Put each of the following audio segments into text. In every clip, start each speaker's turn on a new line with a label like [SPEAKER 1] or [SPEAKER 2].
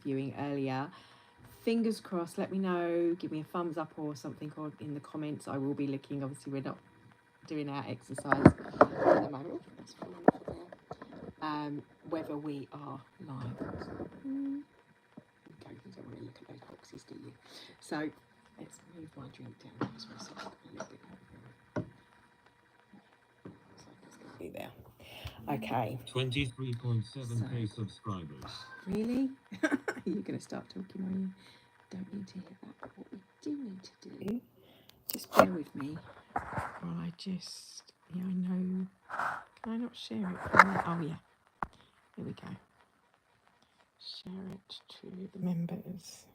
[SPEAKER 1] viewing earlier. Fingers crossed. Let me know, give me a thumbs up or something in the comments. I will be looking. Obviously we're not doing our exercise at the moment. That's fallen off there. Whether we are live. Okay, you don't want to look at those boxes, do you? So let's move my drink down just for a second, a little bit over. So it's going to be there. Okay.
[SPEAKER 2] 23.7k subscribers.
[SPEAKER 1] Really? You're going to start talking, are you? Don't need to hear that. But what we do need to do, just bear with me while I just, yeah, I know. Can I not share it? Oh, yeah. Here we go. Share it to the members.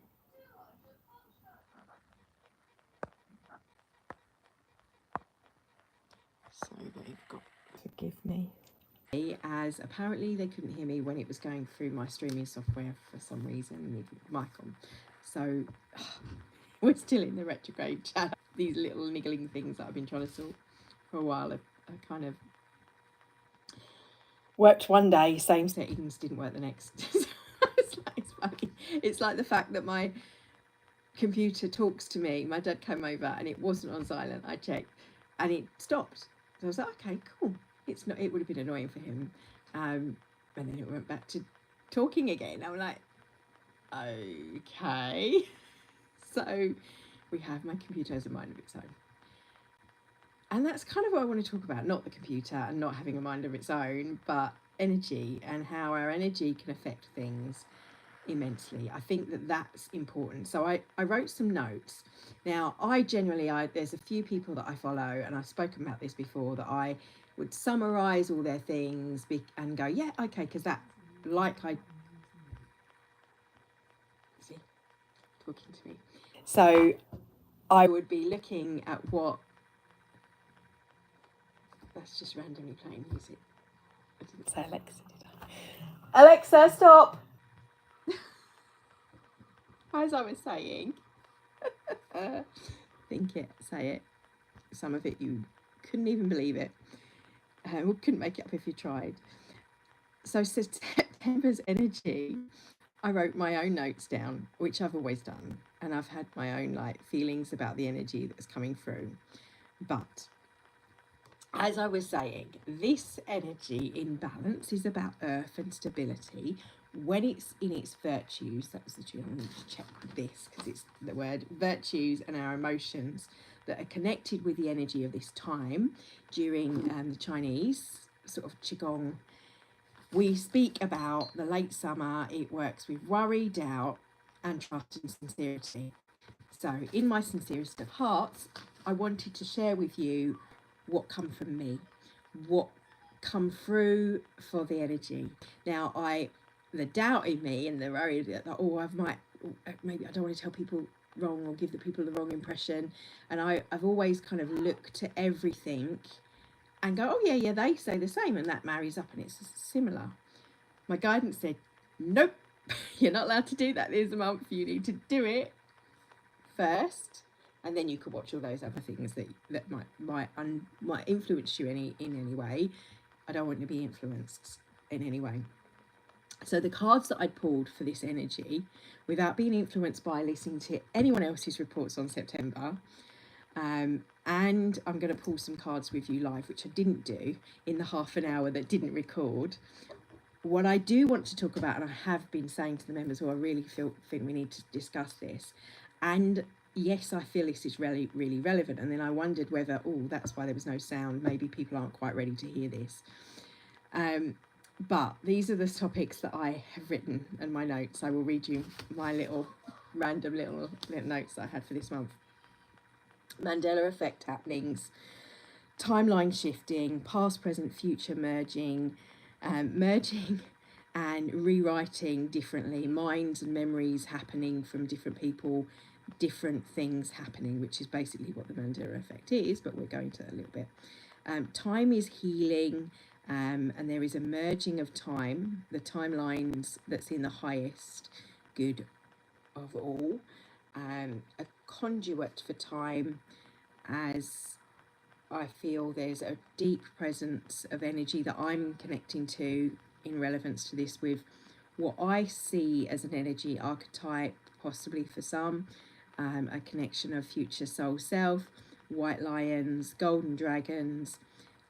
[SPEAKER 1] So they've got, forgive me. As apparently they couldn't hear me when it was going through my streaming software for some reason with mic on. So we're still in the retrograde chat. These little niggling things that I've been trying to sort for a while are kind of worked one day, same settings didn't work the next. So it's funny. It's like the fact that my computer talks to me. My dad came over and it wasn't on silent. I checked and it stopped. So I was like, okay, cool. It's not. It would have been annoying for him. And then it went back to talking again. I'm like, okay. So we have my computer has a mind of its own. And that's kind of what I want to talk about, not the computer and not having a mind of its own, but energy and how our energy can affect things immensely. I think that that's important. So I wrote some notes. Now, there's a few people that I follow, and I've spoken about this before, that I would summarize all their things and go, yeah, okay, because that, like I see, talking to me. So I would be looking at what, that's just randomly playing music. I didn't say Alexa, did I? Alexa, stop! As I was saying, think it, say it. Some of it you couldn't even believe it. Couldn't make it up if you tried. So September's energy, I wrote my own notes down, which I've always done. And I've had my own feelings about the energy that's coming through. But as I was saying, this energy in balance is about earth and stability. When it's in its virtues, that was the truth. I'm going to check this because it's the word virtues and our emotions that are connected with the energy of this time during the Chinese sort of Qigong. We speak about the late summer. It works with worry, doubt, and trust and sincerity. So in my sincerest of hearts, I wanted to share with you what come from me, what come through for the energy. Now, the doubt in me and the worry that, maybe I don't want to tell people wrong or give the people the wrong impression. And I've always kind of looked to everything and go, oh yeah, they say the same, and that marries up and it's similar. My guidance said, nope, you're not allowed to do that this month. You need to do it first, and then you could watch all those other things that might influence you in any way. I don't want to be influenced in any way. So the cards that I pulled for this energy, without being influenced by listening to anyone else's reports on September, and I'm going to pull some cards with you live, which I didn't do in the half an hour that didn't record. What I do want to talk about, and I have been saying to the members, I really think we need to discuss this. And yes, I feel this is really, really relevant. And then I wondered whether, that's why there was no sound. Maybe people aren't quite ready to hear this. But these are the topics that I have written in my notes. I will read you my little random little notes that I had for this month. Mandela effect happenings, timeline shifting, past, present, future merging and rewriting differently, minds and memories happening from different people, different things happening, which is basically what the Mandela effect is, but we're going to a little bit. Time is healing, and there is a merging of time, the timelines that's in the highest good of all, a conduit for time, as I feel there's a deep presence of energy that I'm connecting to in relevance to this with what I see as an energy archetype, possibly for some, a connection of future soul self, white lions, golden dragons,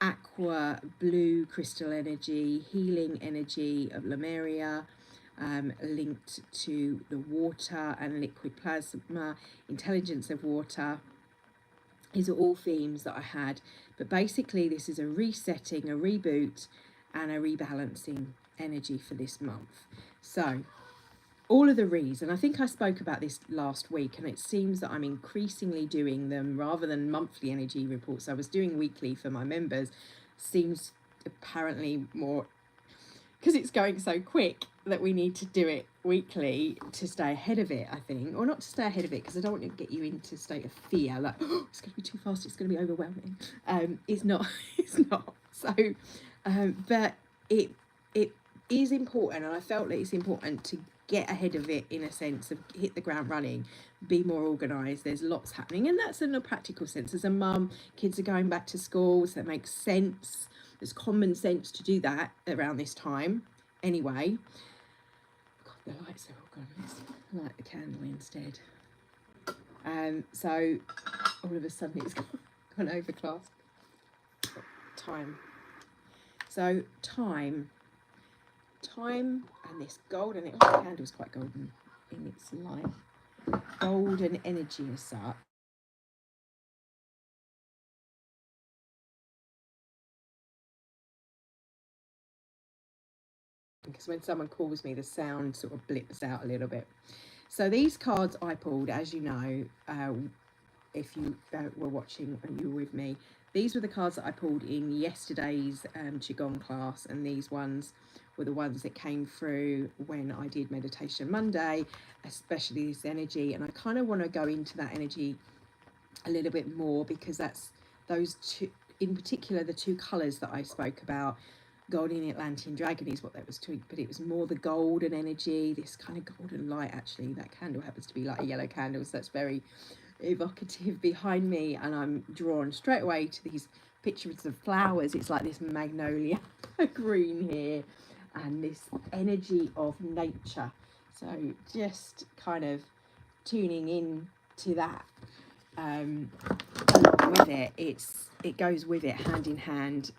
[SPEAKER 1] aqua blue crystal energy, healing energy of Lemuria, linked to the water and liquid plasma, intelligence of water. These are all themes that I had, but basically this is a resetting, a reboot, and a rebalancing energy for this month. So all of the reads, and I think I spoke about this last week, and it seems that I'm increasingly doing them rather than monthly energy reports. I was doing weekly for my members, seems apparently more, because it's going so quick, that we need to do it weekly to stay ahead of it, I think. Or not to stay ahead of it, because I don't want to get you into a state of fear, like, oh, it's going to be too fast, it's going to be overwhelming. It's not. It's not. So, but it is important, and I felt that it's important to get ahead of it, in a sense of hit the ground running, be more organised. There's lots happening, and that's in a practical sense. As a mum, kids are going back to school, so that makes sense. There's common sense to do that around this time anyway. God, the lights are all gone. Let's light the candle instead. So all of a sudden it's gone overcast. Time. So time and this golden, the candle's quite golden in its light. Golden energy as such. Because when someone calls me, the sound sort of blips out a little bit. So these cards I pulled, as you know, if you were watching and you were with me, these were the cards that I pulled in yesterday's Qigong class, and these ones were the ones that came through when I did Meditation Monday, especially this energy. And I kind of want to go into that energy a little bit more, because that's those two, in particular, the two colours that I spoke about. Golden Atlantean Dragon is what that was to, but it was more the golden energy, this kind of golden light. Actually, that candle happens to be like a yellow candle, so that's very evocative behind me, and I'm drawn straight away to these pictures of flowers. It's like this magnolia green here, and this energy of nature. So just kind of tuning in to that. With it goes with it hand in hand.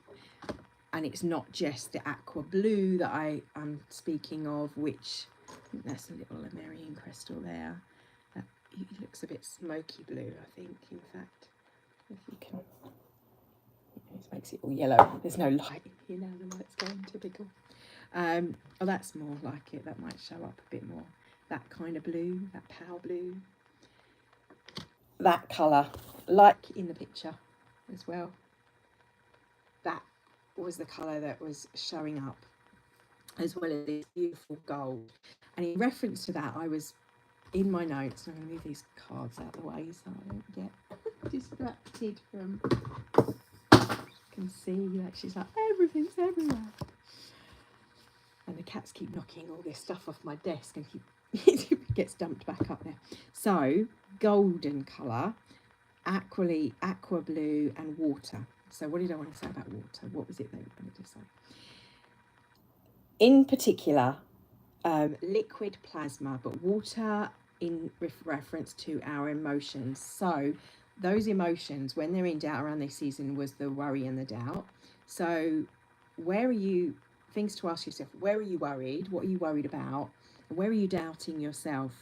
[SPEAKER 1] And it's not just the aqua blue that I'm speaking of, which I think that's a little Lemurian crystal there. That it looks a bit smoky blue, I think, in fact. If you can, it makes it all yellow. There's no light here now, the light's going, typical. Oh, that's more like it. That might show up a bit more. That kind of blue, that power blue. That colour, like in the picture as well. That was the colour that was showing up, as well as this beautiful gold. And in reference to that, I was in my notes, and I'm going to move these cards out of the way so I don't get distracted from, you can see that she's like, everything's everywhere. And the cats keep knocking all this stuff off my desk, and it gets dumped back up there. So, golden colour, aqua blue, and water. So what did I want to say about water? What was it that I wanted to say? In particular, liquid plasma, but water in reference to our emotions. So those emotions, when they're in doubt around this season, was the worry and the doubt. So where are you, things to ask yourself, where are you worried? What are you worried about? Where are you doubting yourself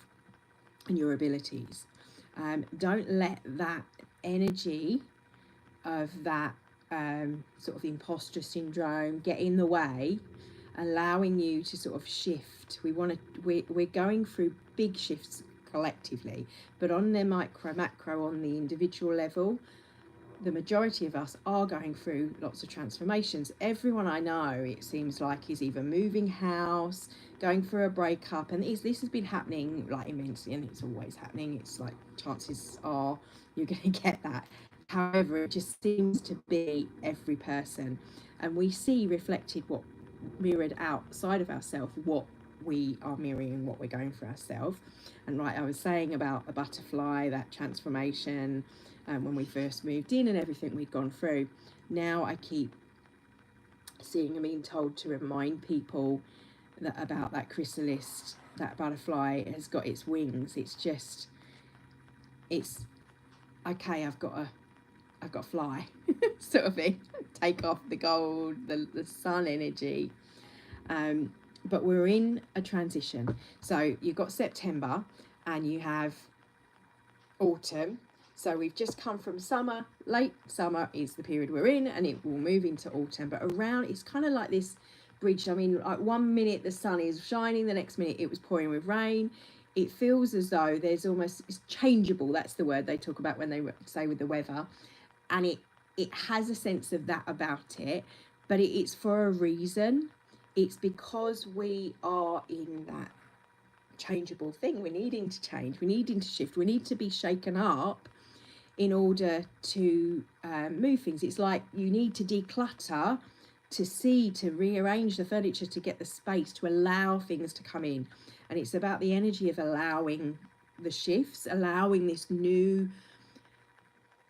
[SPEAKER 1] and your abilities? Don't let that energy of that sort of imposter syndrome get in the way, allowing you to sort of shift. We're going through big shifts collectively, but on the macro, on the individual level, the majority of us are going through lots of transformations. Everyone I know, it seems like, is either moving house, going through a breakup, and this has been happening like immensely, and it's always happening. It's like chances are you're going to get that. However, it just seems to be every person, and we see reflected what mirrored outside of ourselves, what we are mirroring, what we're going for ourselves. And like I was saying about a butterfly, that transformation, when we first moved in and everything we'd gone through. Now I keep seeing and being told to remind people about that chrysalis, that butterfly has got its wings. It's okay, I've got to fly sort of thing, take off the gold, the sun energy. But we're in a transition. So you've got September and you have autumn. So we've just come from summer. Late summer is the period we're in, and it will move into autumn. But around, it's kind of like this bridge. I mean, like 1 minute the sun is shining, the next minute it was pouring with rain. It feels as though there's almost, it's changeable. That's the word they talk about when they say with the weather. And it has a sense of that about it, but it's for a reason. It's because we are in that changeable thing. We're needing to change, we're needing to shift, we need to be shaken up in order to move things. It's like you need to declutter, to rearrange the furniture, to get the space, to allow things to come in. And it's about the energy of allowing the shifts, allowing this new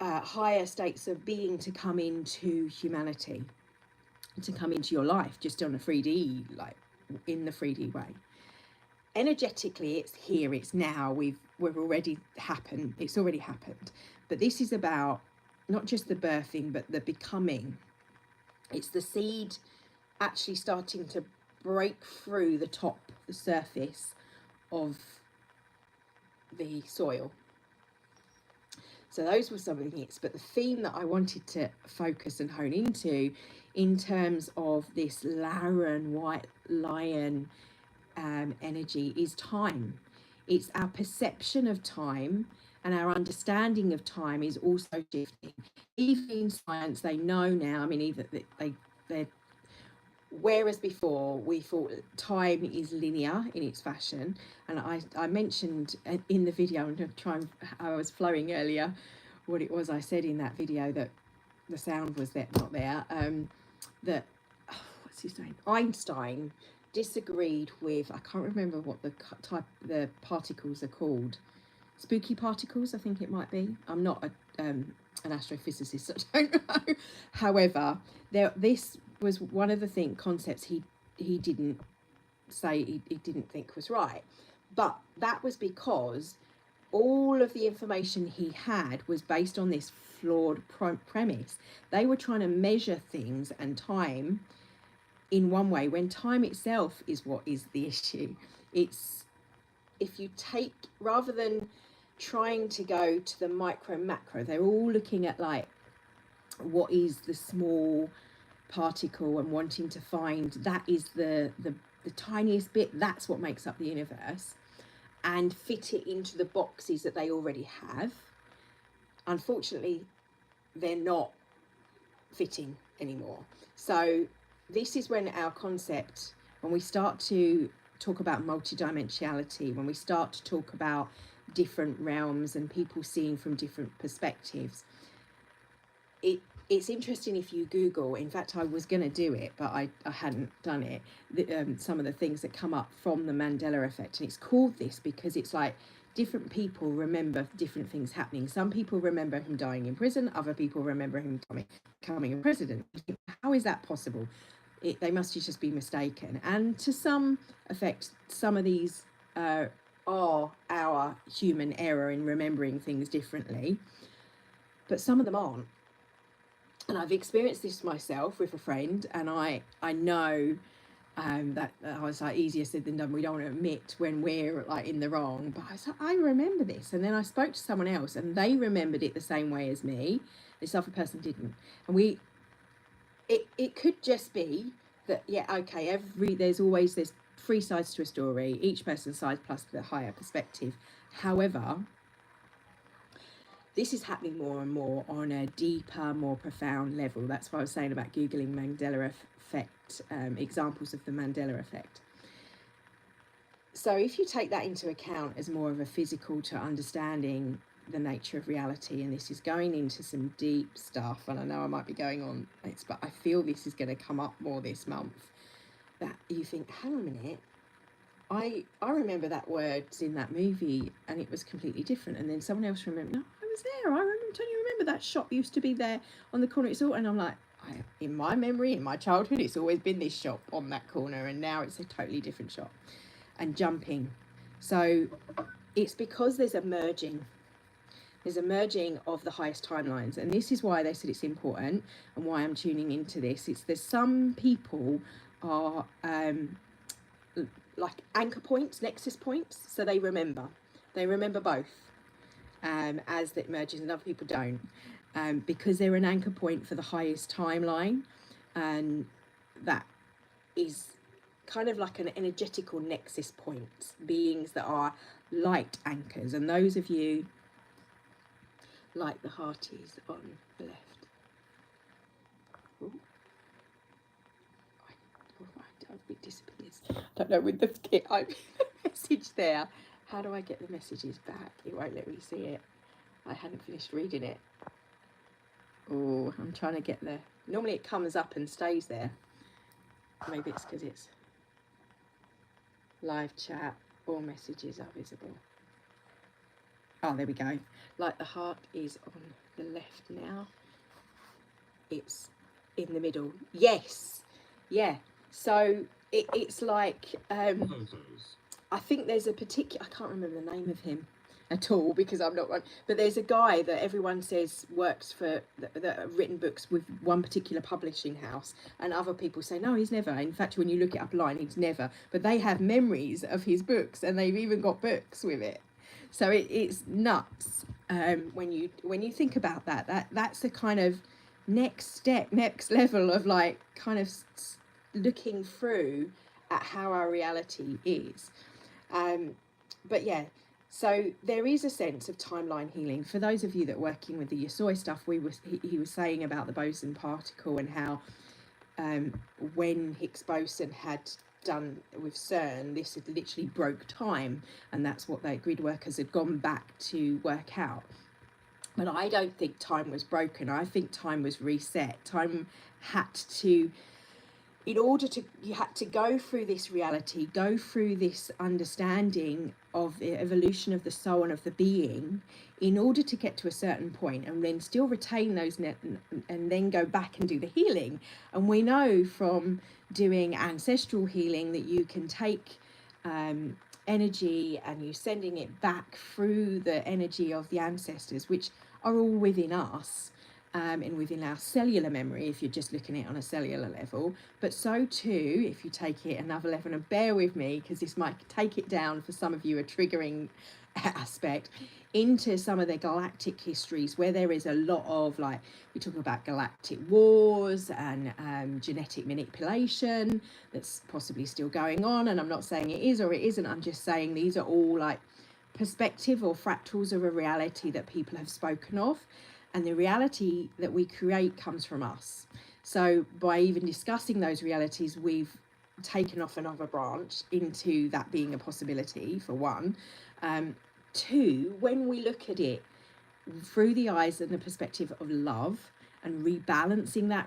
[SPEAKER 1] higher states of being to come into humanity, to come into your life, just on a 3D, like in the 3D way. Energetically, it's here, it's now, we've already happened, it's already happened. But this is about not just the birthing, but the becoming. It's the seed actually starting to break through the top, the surface of the soil. So those were some of the things, but the theme that I wanted to focus and hone into in terms of this Laren white lion energy is time. It's our perception of time, and our understanding of time is also shifting. Even in science, they know now, I mean, either they're, whereas before we thought time is linear in its fashion, and I mentioned in the video, I'm going to try and, I was flowing earlier what it was I said in that video, that the sound was not there, that what's his name, Einstein disagreed with, I can't remember what the particles are called, spooky particles, I think it might be. I'm not an astrophysicist, so I don't know. However, this was one of the concepts he didn't say, he didn't think was right. But that was because all of the information he had was based on this flawed premise. They were trying to measure things and time in one way, when time itself is what is the issue. It's, if you take, rather than trying to go to the micro macro, they're all looking at like what is the small particle and wanting to find that is the tiniest bit, that's what makes up the universe, and fit it into the boxes that they already have. Unfortunately, they're not fitting anymore. So this is when our concept, when we start to talk about multidimensionality, when we start to talk about different realms and people seeing from different perspectives, it's interesting if you Google, in fact I was going to do it but I hadn't done it, some of the things that come up from the Mandela effect. And it's called this because it's like different people remember different things happening. Some people remember him dying in prison, other people remember him becoming a president. How is that possible? They must just be mistaken. And to some effect, some of these are our human error in remembering things differently, but some of them aren't. And I've experienced this myself with a friend, and I know that I was like, easier said than done. We don't want to admit when we're like in the wrong, but I was like, I remember this. And then I spoke to someone else and they remembered it the same way as me. This other person didn't. And it could just be that, yeah, okay, there's three sides to a story, each person's side plus the higher perspective. However, this is happening more and more on a deeper, more profound level. That's what I was saying about Googling Mandela effect, examples of the Mandela effect. So if you take that into account as more of a physical to understanding the nature of reality, and this is going into some deep stuff, and I know I might be going on this, but I feel this is going to come up more this month, that you think, hang on a minute, I remember that words in that movie and it was completely different. And then someone else remembered, no, I was there. Don't you remember that shop used to be there on the corner? It's all, and I'm like, in my memory, in my childhood, it's always been this shop on that corner, and now it's a totally different shop. And jumping. So it's because there's a merging. There's a merging of the highest timelines, and this is why they said it's important, and why I'm tuning into this. It's there's some people are like anchor points, nexus points, so they remember both as it merges, and other people don't, because they're an anchor point for the highest timeline, and that is kind of like an energetical nexus point, beings that are light anchors. And those of you like the hearties on the left. Ooh. I've been disappeared. I don't know with the message there. How do I get the messages back? It won't let me see it. I hadn't finished reading it. Oh, I'm trying to get the... Normally it comes up and stays there. Maybe it's because it's live chat. All messages are visible. Oh, there we go. Like the heart is on the left now. It's in the middle. Yes. Yeah. So it's like... I think there's a particular... I can't remember the name of him at all because I'm not one. But there's a guy that everyone says works for... that have written books with one particular publishing house. And other people say, no, he's never. In fact, when you look it up online, he's never. But they have memories of his books, and they've even got books with it. So it's nuts when you think about that's the kind of next step, next level of like kind of looking through at how our reality is. But yeah, so there is a sense of timeline healing. For those of you that are working with the Yasoi stuff, he was saying about the boson particle and how when Higgs boson had done with CERN, this had literally broke time, and that's what the grid workers had gone back to work out. But I don't think time was broken. I think time was reset. Time had to, in order to, you had to go through this reality, go through this understanding of the evolution of the soul and of the being, in order to get to a certain point, and then still retain those and then go back and do the healing. And we know from doing ancestral healing that you can take energy and you sending it back through the energy of the ancestors, which are all within us, and within our cellular memory, if you're just looking at it on a cellular level. But so too, if you take it another level, and bear with me because this might take it down for some of you, a triggering aspect, into some of the galactic histories where there is a lot of, like, we talk about galactic wars and genetic manipulation that's possibly still going on. And I'm not saying it is or it isn't, I'm just saying these are all like perspective or fractals of a reality that people have spoken of, and the reality that we create comes from us. So by even discussing those realities, we've taken off another branch into that being a possibility, for one. Two, when we look at it through the eyes and the perspective of love and rebalancing that,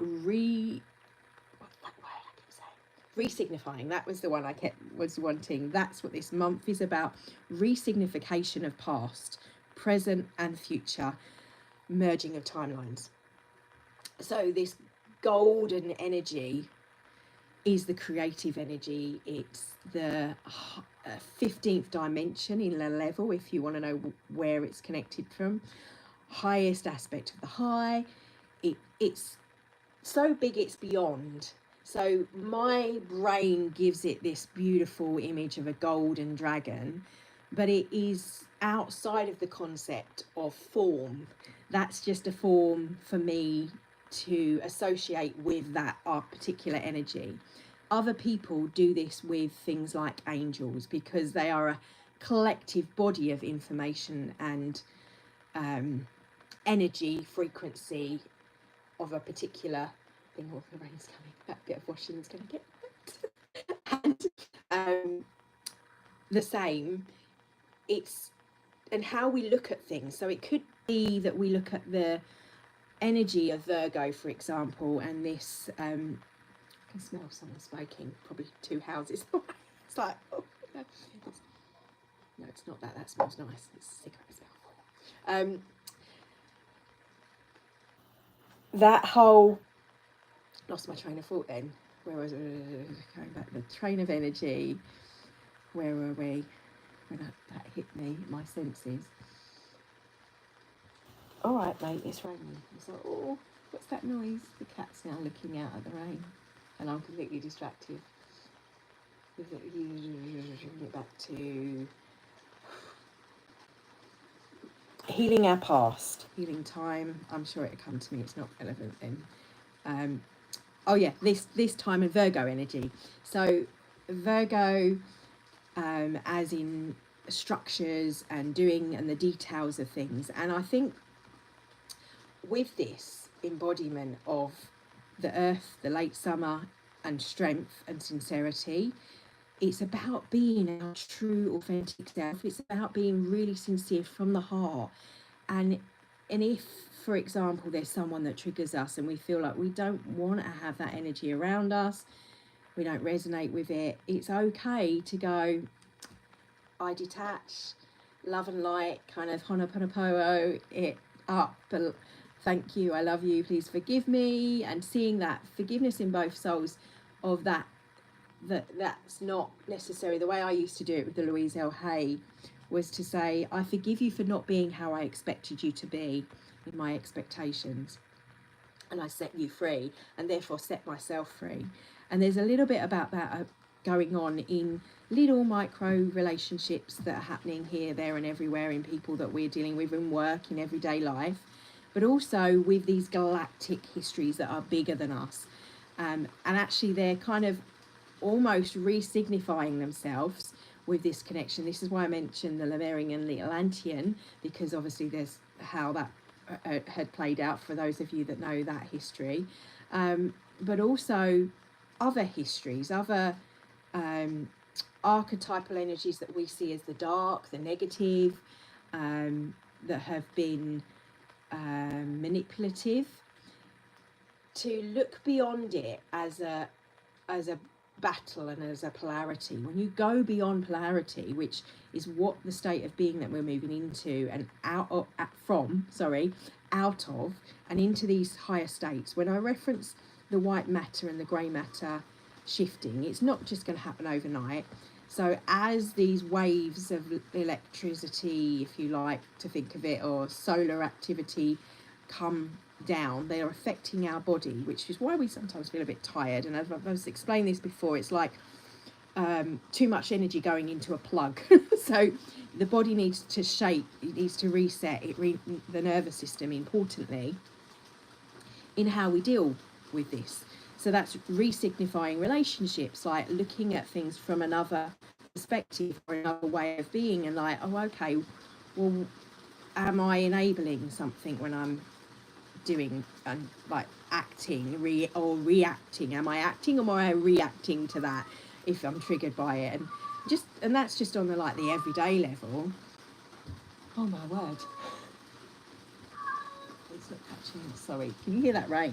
[SPEAKER 1] re-signifying, that was the one I was wanting. That's what this month is about. Re-signification of past, present and future, merging of timelines. So this golden energy is the creative energy. It's the 15th dimension in the level, if you want to know where it's connected from. Highest aspect of the high. It's so big it's beyond. So my brain gives it this beautiful image of a golden dragon, but it is outside of the concept of form. That's just a form for me to associate with that particular energy. Other people do this with things like angels because they are a collective body of information and energy frequency of a particular thing. Oh, the rain's coming. That bit of washing is going to get and the same. It's and how we look at things. So it could be that we look at the energy of Virgo, for example, and this I can smell someone smoking, probably 2 houses away. It's like, oh, no, it's not that. That smells nice. It's a cigarette smell. That whole lost my train of thought then. Where was it? Going back, the train of energy. Where were we when that hit me, my senses? All right, mate, it's raining. It's like, oh, what's that noise? The cat's now looking out at the rain, and I'm completely distracted. Get back to healing our past, healing time. I'm sure it'll come to me. It's not relevant then. Oh yeah, this time in Virgo energy. So Virgo, as in structures and doing and the details of things. And I think with this embodiment of the earth, the late summer, and strength and sincerity, it's about being our true authentic self. It's about being really sincere from the heart. And if, for example, there's someone that triggers us and we feel like we don't want to have that energy around us, we don't resonate with it, it's okay to go, I detach, love and light, kind of honoponopono it up, thank you, I love you, please forgive me, and seeing that forgiveness in both souls of that's not necessary. The way I used to do it with the Louise L. Hay was to say, I forgive you for not being how I expected you to be in my expectations, and I set you free, and therefore set myself free. And there's a little bit about that going on in little micro relationships that are happening here, there, and everywhere in people that we're dealing with in work, in everyday life, but also with these galactic histories that are bigger than us. And actually they're kind of almost re-signifying themselves with this connection. This is why I mentioned the Lemurian and the Atlantean, because obviously there's how that had played out for those of you that know that history, but also other histories, other archetypal energies that we see as the dark, the negative, that have been manipulative, to look beyond it as a battle and as a polarity. When you go beyond polarity, which is what the state of being that we're moving into and out of and into these higher states. When I reference the white matter and the grey matter shifting, it's not just going to happen overnight. So as these waves of electricity, if you like to think of it, or solar activity come down, they are affecting our body, which is why we sometimes feel a bit tired. And as I've explained this before, it's like too much energy going into a plug. So the body needs to shake, it needs to reset the nervous system, importantly, in how we deal with this. So that's re-signifying relationships, like looking at things from another perspective or another way of being, and like, oh, okay, well, am I enabling something when I'm doing and like acting or reacting? Am I acting or am I reacting to that if I'm triggered by it? And that's just on the like the everyday level. Oh my word, it's not catching. Sorry, can you hear that rain?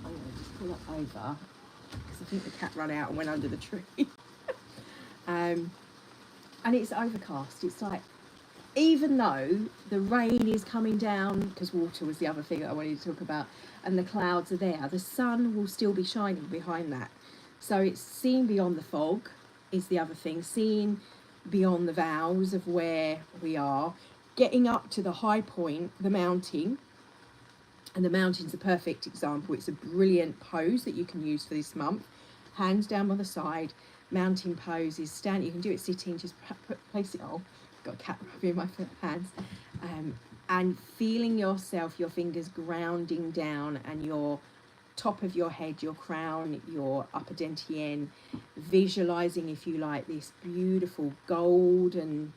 [SPEAKER 1] I'm gonna just pull it over because I think the cat ran out and went under the tree. And it's overcast. It's like, even though the rain is coming down, because water was the other thing that I wanted to talk about, and the clouds are there, the sun will still be shining behind that. So it's seeing beyond the fog is the other thing, seeing beyond the vows of where we are, getting up to the high point, the mountain. And the mountain's a perfect example. It's a brilliant pose that you can use for this month. Hands down by the side, mountain pose is stand. You can do it sitting, just place it on. Got a cat rubbing my hands, and feeling yourself, your fingers grounding down, and your top of your head, your crown, your upper dantian, visualizing, if you like, this beautiful gold and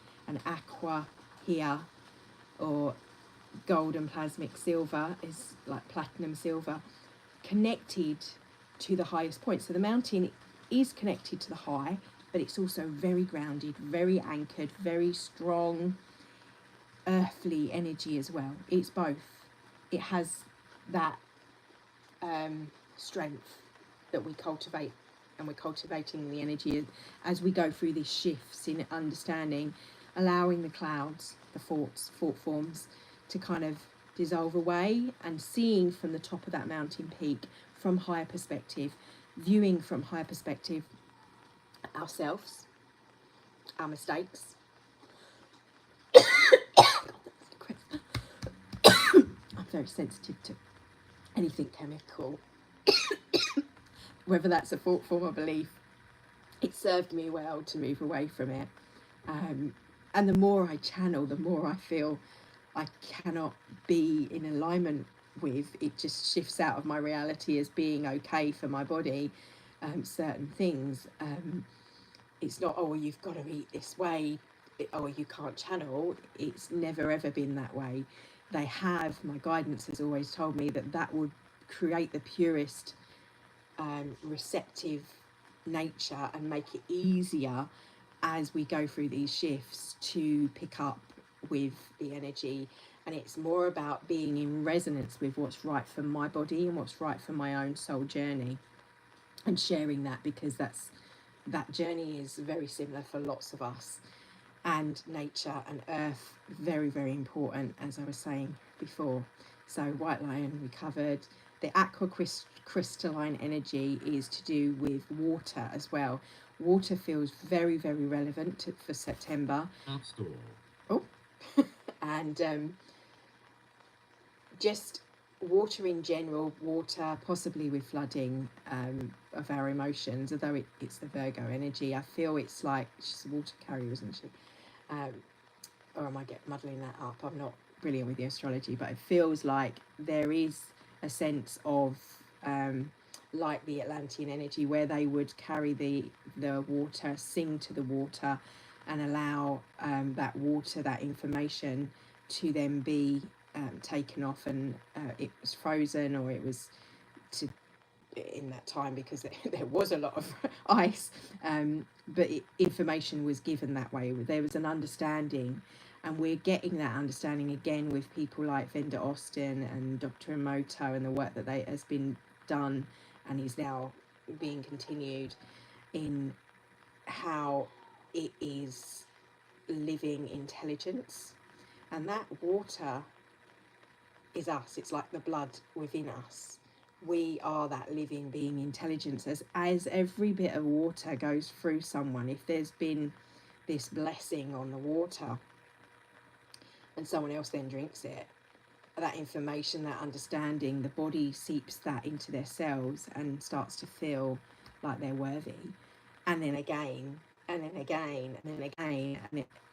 [SPEAKER 1] aqua here, or gold and plasmic silver is like platinum silver, connected to the highest point. So the mountain is connected to the high, but it's also very grounded, very anchored, very strong, earthly energy as well. It's both. It has that strength that we cultivate, and we're cultivating the energy as we go through these shifts in understanding, allowing the clouds, the thought forms to kind of dissolve away, and seeing from the top of that mountain peak from higher perspective, viewing from higher perspective ourselves, our mistakes. I'm very sensitive to anything chemical, whether that's a thought, form, or belief. It served me well to move away from it. And the more I channel, the more I feel I cannot be in alignment with. It just shifts out of my reality as being okay for my body, certain things. It's not, oh, you've got to eat this way, or you can't channel. It's never ever been that way. My guidance has always told me that would create the purest receptive nature and make it easier as we go through these shifts to pick up with the energy. And it's more about being in resonance with what's right for my body and what's right for my own soul journey, and sharing that, because that journey is very similar for lots of us. And nature and earth, very, very important, as I was saying before. So white lion we covered. The aqua crystalline energy is to do with water as well. Water feels very, very relevant for September.
[SPEAKER 2] App Store.
[SPEAKER 1] Oh, and just water in general, water possibly with flooding of our emotions, although it's the Virgo energy. I feel it's like she's a water carrier, isn't she? Or am I muddling that up? I'm not brilliant with the astrology, but it feels like there is a sense of like the Atlantean energy, where they would carry the water, sing to the water, and allow that water, that information, to then be taken off, and it was frozen, or it was in that time, because there was a lot of ice, but information was given that way. There was an understanding, and we're getting that understanding again with people like Venda Austin and Dr. Emoto, and the work that has been done and is now being continued in how it is living intelligence. And that water is us. It's like the blood within us. We are that living being intelligence. As every bit of water goes through someone, if there's been this blessing on the water and someone else then drinks it, that information, that understanding, the body seeps that into their cells and starts to feel like they're worthy. And then again, and then again, and then again,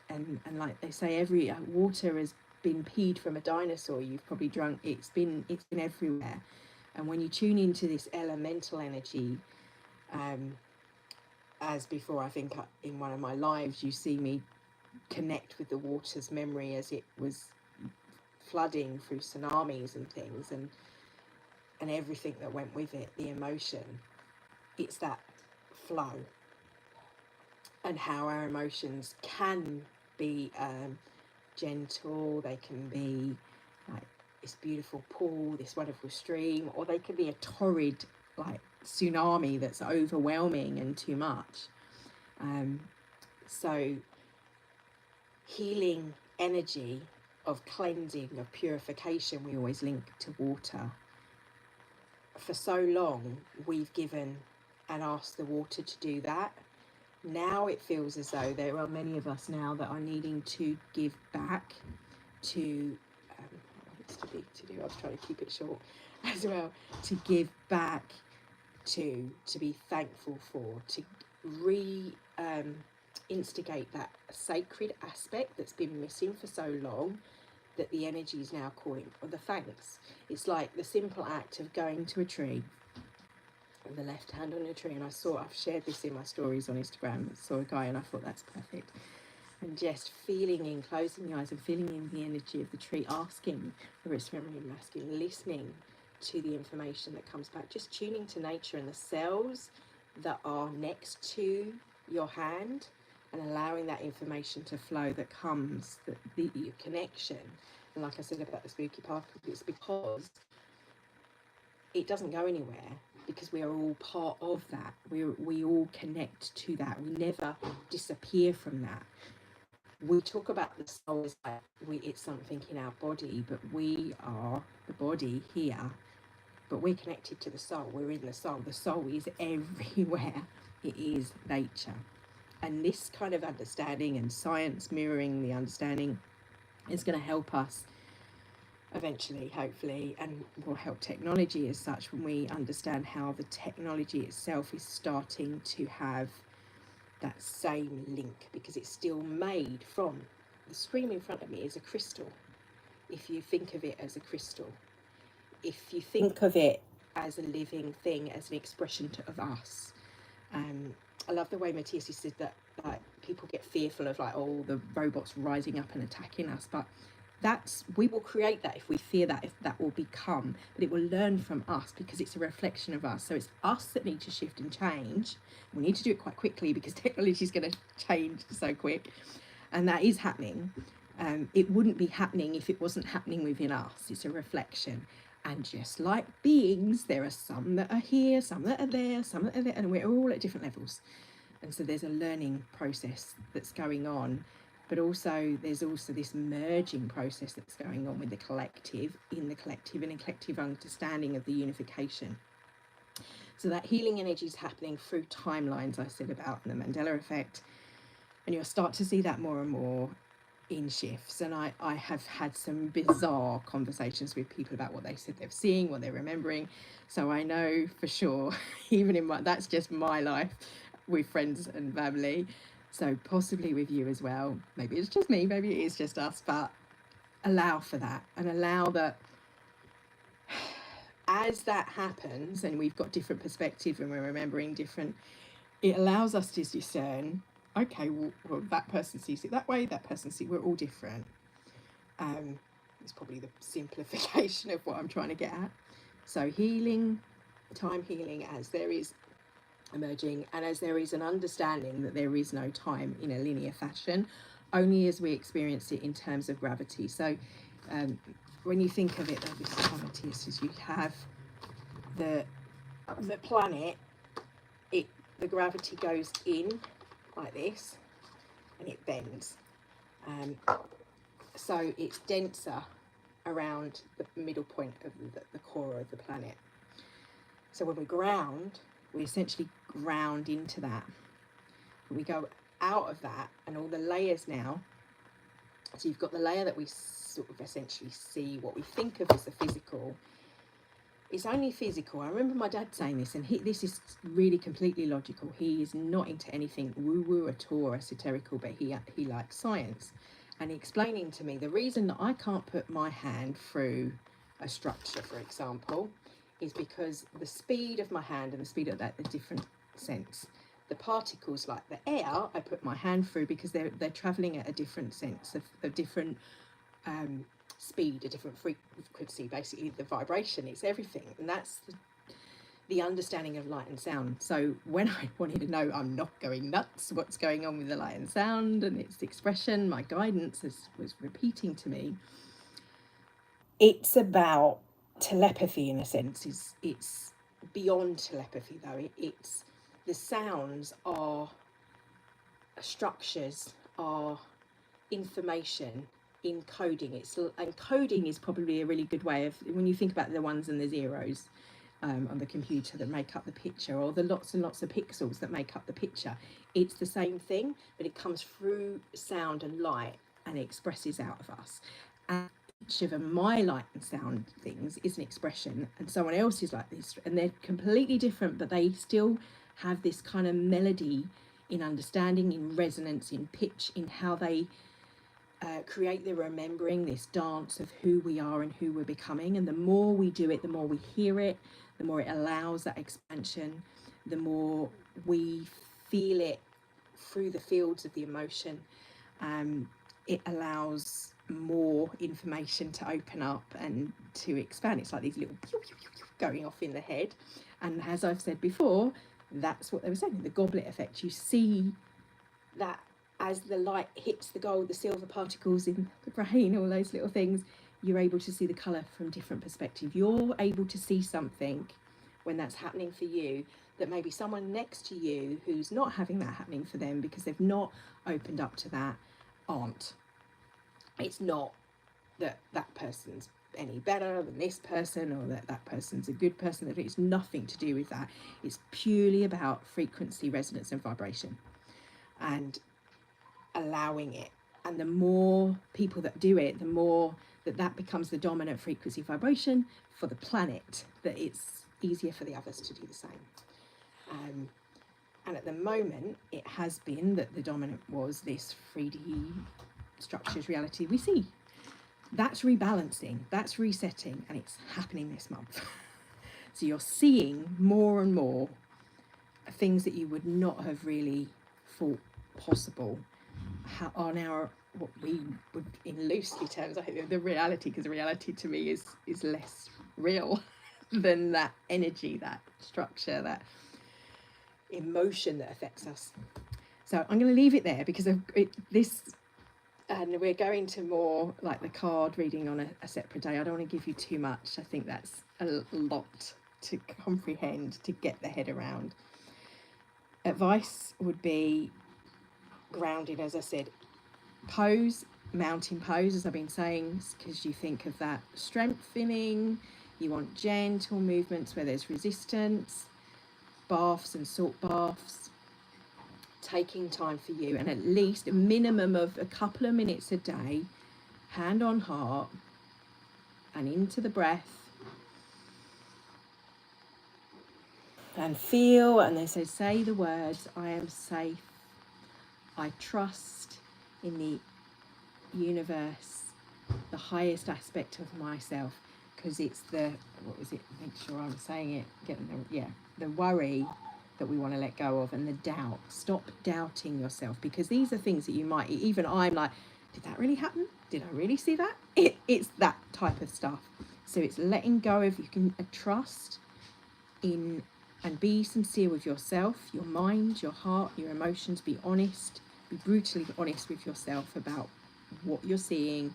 [SPEAKER 1] and like they say, every water has been peed from a dinosaur. You've probably drunk. It's been everywhere. And when you tune into this elemental energy, as before, I think in one of my lives, you see me connect with the water's memory as it was flooding through tsunamis and things, and everything that went with it, the emotion. It's that flow, and how our emotions can be gentle, they can be like this beautiful pool, this wonderful stream, or they can be a torrid like tsunami that's overwhelming and too much. So healing energy of cleansing, of purification, we always link to water. For so long we've given and asked the water to do that. Now it feels as though there are many of us now that are needing to give back to it's too big to do, I was trying to keep it short as well, to give back to be thankful for, to instigate that sacred aspect that's been missing for so long, that the energy is now calling for the thanks. It's like the simple act of going to a tree, with the left hand on a tree, and I've shared this in my stories on Instagram. I saw a guy and I thought that's perfect. And just feeling in, closing the eyes and feeling in the energy of the tree, asking for its feminine and masculine, listening to the information that comes back, just tuning to nature and the cells that are next to your hand, and allowing that information to flow that comes, the connection. And like I said about the spooky particle, it's because it doesn't go anywhere, because we are all part of that. We all connect to that. We never disappear from that. We talk about the soul as like it's something in our body, but we are the body here but we're connected to the soul. We're in the soul. The soul is everywhere. It is nature. And this kind of understanding and science mirroring the understanding is going to help us eventually, hopefully, and will help technology as such when we understand how the technology itself is starting to have that same link, because it's still made from the screen in front of me is a crystal. If you think of it as a crystal, if you think of it as a living thing, as an expression of us. I love the way Matthias said that, like, people get fearful of like, oh, the robots rising up and attacking us, but we will create that if we fear that, if that will become, but it will learn from us because it's a reflection of us. So it's us that need to shift and change. We need to do it quite quickly because technology is going to change so quick, and that is happening. It wouldn't be happening if it wasn't happening within us. It's a reflection. And just like beings, there are some that are here, some that are there, some that are there, and we're all at different levels. And so there's a learning process that's going on, but also there's also this merging process that's going on with the collective, in the collective, and a collective understanding of the unification. So that healing energy is happening through timelines, I said about the Mandela effect, and you'll start to see that more and more in shifts. And I have had some bizarre conversations with people about what they said they're seeing, what they're remembering. So I know for sure, even in that's just my life with friends and family. So possibly with you as well. Maybe it's just me, maybe it is just us, but allow for that, and allow that as that happens and we've got different perspective and we're remembering different, it allows us to discern, okay, well that person sees it that way, that person sees it, we're all different. It's probably the simplification of what I'm trying to get at. So healing, time healing, as there is emerging, and as there is an understanding that there is no time in a linear fashion, only as we experience it in terms of gravity. So when you think of it, this gravity is you have the planet, the gravity goes in like this and it bends, so it's denser around the middle point of the core of the planet. So when we ground, we essentially ground into that. We go out of that and all the layers now. So you've got the layer that we sort of essentially see, what we think of as the physical. It's only physical. I remember my dad saying this, and this is really completely logical. He is not into anything woo-woo at all or esoterical, but he likes science. And he explaining to me the reason that I can't put my hand through a structure, for example, is because the speed of my hand and the speed of that are different sense. The particles, like the air, I put my hand through because they're traveling at a different sense, a different speed, a different frequency. Basically, the vibration, it's everything, and that's the understanding of light and sound. So when I wanted to know, I'm not going nuts, what's going on with the light and sound and its expression, my guidance was repeating to me, it's about telepathy in a sense. It's beyond telepathy though. It's the sounds are structures, are information, encoding. Encoding is probably a really good way of, when you think about the ones and the zeros on the computer that make up the picture, or the lots and lots of pixels that make up the picture, it's the same thing, but it comes through sound and light and it expresses out of us. And each of my light and sound things is an expression, and someone else is like this, and they're completely different, but they still have this kind of melody in understanding, in resonance, in pitch, in how they create the remembering, this dance of who we are and who we're becoming. And the more we do it, the more we hear it, the more it allows that expansion, the more we feel it through the fields of the emotion. It allows more information to open up and to expand. It's like these little going off in the head. And as I've said before, that's what they were saying, the goblet effect. You see that as the light hits the gold, the silver particles in the brain, all those little things, you're able to see the colour from different perspective. You're able to see something when that's happening for you that maybe someone next to you who's not having that happening for them because they've not opened up to that aren't. It's not that that person's any better than this person, or that person's a good person. That it's nothing to do with that. It's purely about frequency, resonance, and vibration, and allowing it. And the more people that do it, the more that becomes the dominant frequency vibration for the planet, that it's easier for the others to do the same. And at the moment, it has been that the dominant was this 3D structures reality we see. That's rebalancing, that's resetting, and it's happening this month. So you're seeing more and more things that you would not have really thought possible are now what we would, in loosely terms, I think the reality, because the reality to me is less real than that energy, that structure, that emotion that affects us. So I'm going to leave it there, because this, and we're going to more like the card reading on a separate day. I don't want to give you too much. I think that's a lot to comprehend, to get the head around. Advice would be grounded, as I said. Pose, mountain pose, as I've been saying, because you think of that strengthening. You want gentle movements where there's resistance. Baths and salt baths. Taking time for you, and at least a minimum of a couple of minutes a day, hand on heart, and into the breath, and feel, and then say the words, I am safe, I trust in the universe, the highest aspect of myself, because it's the, what was it, make sure I'm saying it, the worry that we want to let go of, and the doubt. Stop doubting yourself, because these are things that you might, even I'm like, did that really happen? Did I really see that? It's that type of stuff. So it's letting go of, you can trust in and be sincere with yourself, your mind, your heart, your emotions. Be honest, be brutally honest with yourself about what you're seeing,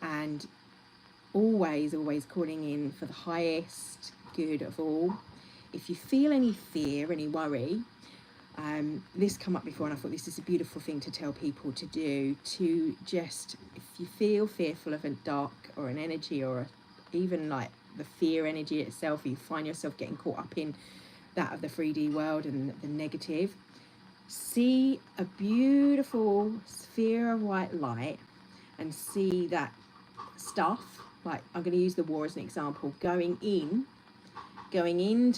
[SPEAKER 1] and always calling in for the highest good of all. If you feel any fear, any worry, this come up before, and I thought this is a beautiful thing to tell people to do, to just, if you feel fearful of a dark or an energy, or even like the fear energy itself, you find yourself getting caught up in that of the 3D world and the negative, see a beautiful sphere of white light, and see that stuff, like I'm going to use the war as an example, going into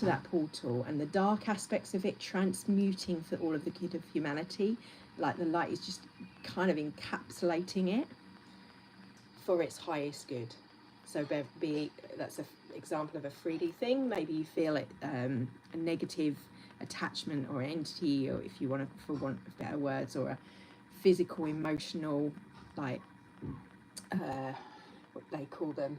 [SPEAKER 1] that portal, and the dark aspects of it transmuting for all of the good of humanity, like the light is just kind of encapsulating it for its highest good. So that's an example of a 3D thing. Maybe you feel it, a negative attachment or entity, or if you want to, for want of better words, or a physical, emotional, like what they call them,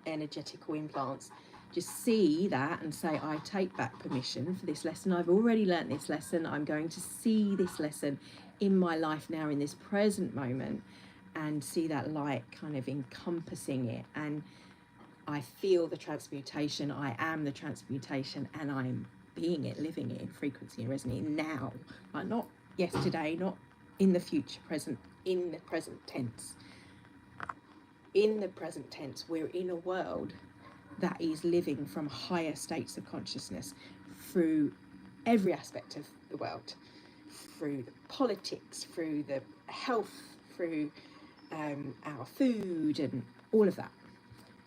[SPEAKER 1] energetical implants. Just see that and say, I take back permission for this lesson. I've already learnt this lesson. I'm going to see this lesson in my life now, in this present moment, and see that light kind of encompassing it. And I feel the transmutation. I am the transmutation, and I'm being it, living it in frequency and resonating now. Like not yesterday, not in the future, present, in the present tense. In the present tense, we're in a world that is living from higher states of consciousness through every aspect of the world, through the politics, through the health, through our food, and all of that.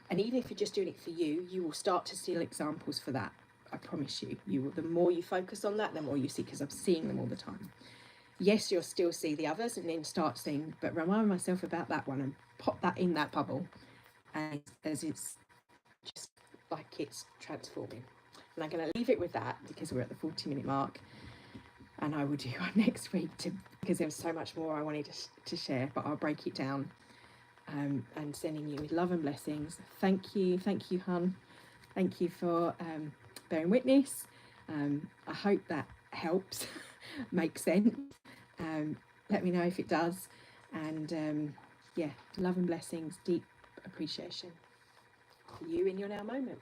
[SPEAKER 1] And even if you're just doing it for you, you will start to see examples for that. I promise you. You will, the more you focus on that, the more you see, because I'm seeing them all the time. Yes, you'll still see the others, and then start seeing, but remind myself about that one and pop that in that bubble, and as it's just like it's transforming. And I'm going to leave it with that, because we're at the 40-minute mark, and I will do one next week because there was so much more I wanted to share, but I'll break it down. And sending you with love and blessings. Thank you, hun. Thank you for bearing witness. I hope that helps, makes sense. Let me know if it does. And love and blessings, deep appreciation for you in your now moment.